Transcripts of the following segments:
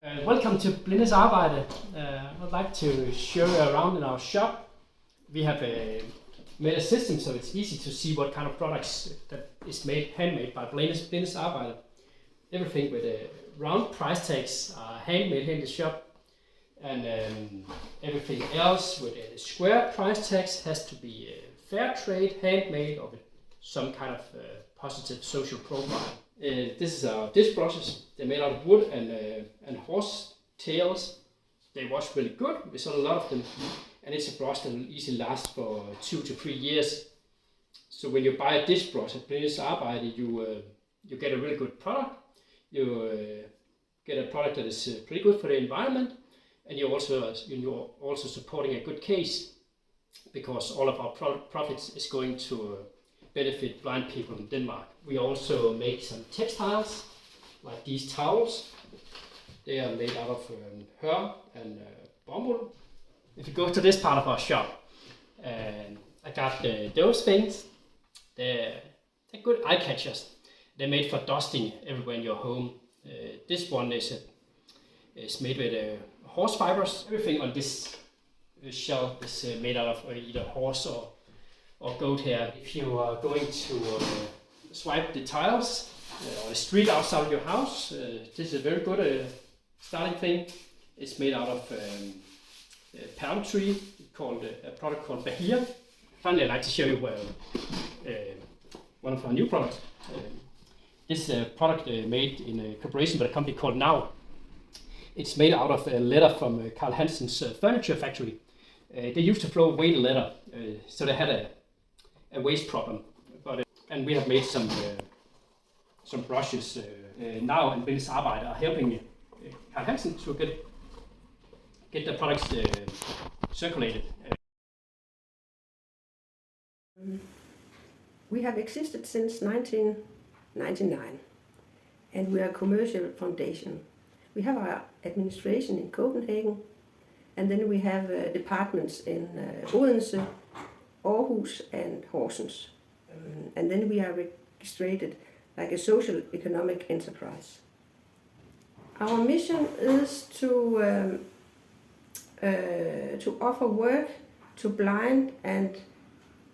Welcome to Lene Arbejde. I'd like to show you around in our shop. We have made a system so it's easy to see what kind of products that is made handmade by Lene Arbejde. Everything with round price tags are handmade here in the shop, and everything else with square price tags has to be fair trade, handmade, or with some kind of positive social profile. This is our dish brushes. They're made out of wood and horse tails. They wash really good. We sell a lot of them, and it's a brush that will easily last for 2 to 3 years. So when you buy a dish brush at Lene Arbejde, you get a really good product. You get a product that is pretty good for the environment, and you're also supporting a good case, because all of our profits is going to benefit blind people in Denmark. We also make some textiles, like these towels. They are made out of hør and bomuld. If you go to this part of our shop, I got those things. They're good eye catchers. They're made for dusting everywhere in your home. This one is made with horse fibers. Everything on this shelf is made out of either horse or goat hair. If you are going to swipe the tiles on the street outside of your house, this is a very good starting thing. It's made out of palm tree, called a product called Bahia. Finally, I'd like to show you one of our new products. This product made in a cooperation with a company called Now. It's made out of leather from Carl Hansen's furniture factory. They used to throw away the leather, so they had a waste problem. And we have made some brushes now, and Lene Arbejde are helping Carl Hansen to get the products circulated. We have existed since 1999, and we are a commercial foundation. We have our administration in Copenhagen, and then we have departments in Odense, Aarhus and Horsens. And then we are registered like a social economic enterprise. Our mission is to offer work to blind and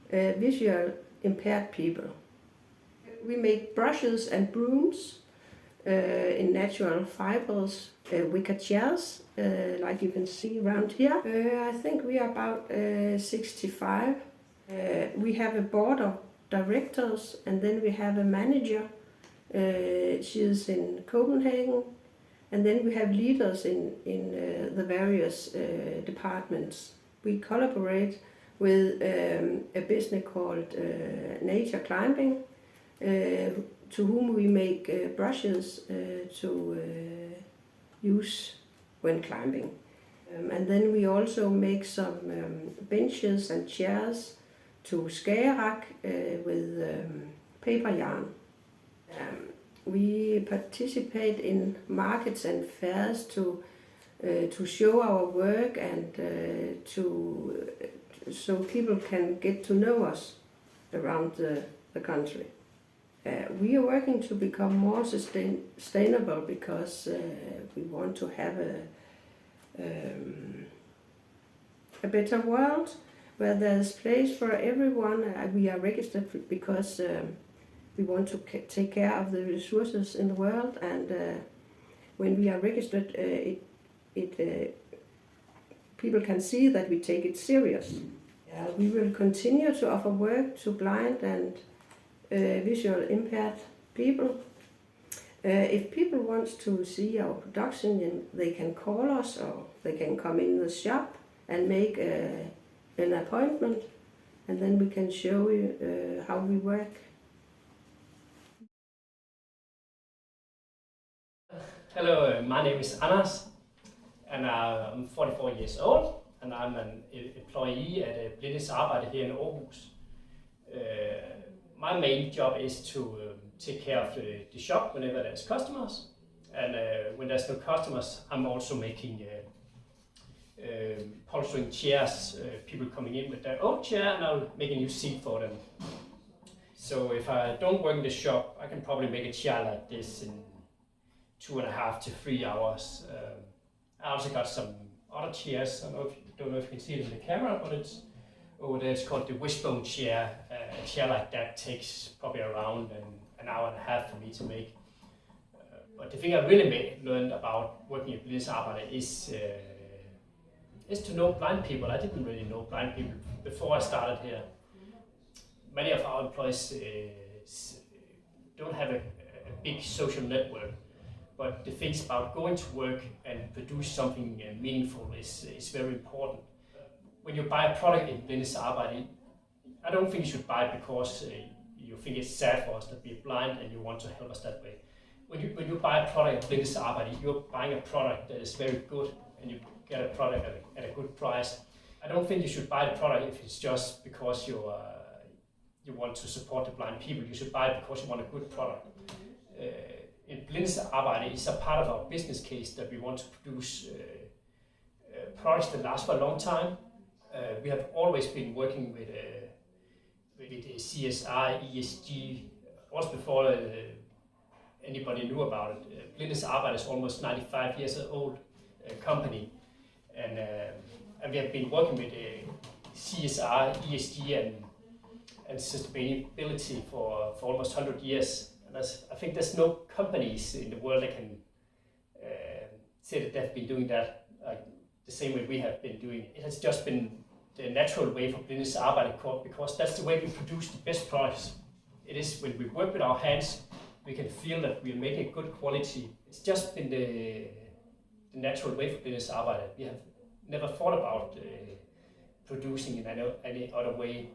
visual impaired people. We make brushes and brooms in natural fibers, wicker chairs, like you can see around here. I think we are about 65. We have a board of directors, and then we have a manager. She is in Copenhagen, and then we have leaders in the various departments. We collaborate with a business called Nature Climbing, to whom we make brushes to use when climbing. And then we also make some benches and chairs to Skagerrak with paper yarn. We participate in markets and fairs to show our work and so people can get to know us around the country. We are working to become more sustainable because we want to have a better world where there's place for everyone. We are registered because we want to take care of the resources in the world, and when we are registered, people can see that we take it serious. We will continue to offer work to blind and visual impaired people. If people want to see our production, they can call us, or they can come in the shop and make an appointment, and then we can show you how we work. Hello, my name is Andersen, and I'm 44 years old, and I'm an employee at Lene Arbejde here in Aarhus. My main job is to take care of the shop whenever there's customers, and when there's no customers, I'm also making polstering chairs, people coming in with their own chair, and I'll make a new seat for them. So if I don't work in the shop, I can probably make a chair like this in 2.5 to 3 hours. I also got some other chairs. I don't know if you can see it in the camera, but it's over there. It's called the wishbone chair. A chair like that takes probably around an hour and a half for me to make. But the thing I really learned about working at Lene Arbejde is to know blind people. I didn't really know blind people before I started here. Many of our employees don't have a big social network, but the things about going to work and produce something meaningful is very important. When you buy a product in Lene Arbejde, I don't think you should buy it because you think it's sad for us to be blind and you want to help us that way. When you buy a product at Lene Arbejde, you're buying a product that is very good and you get a product at a good price. I don't think you should buy the product if it's just because you want to support the blind people. You should buy it because you want a good product. In Lene Arbejde, it's a part of our business case that we want to produce products that last for a long time. We have always been working with CSR, ESG, also before anybody knew about it. Lene Arbejde is almost 95 years old company, and we have been working with CSR, ESG, and sustainability for almost 100 years. And I think there's no companies in the world that can say that they've been doing that like the same way we have been doing it. It has just been the natural way for Lene Arbejde because that's the way we produce the best products. It is when we work with our hands, we can feel that we're making good quality. It's just been the natural way for Lene Arbejde. We have never thought about producing in any other way.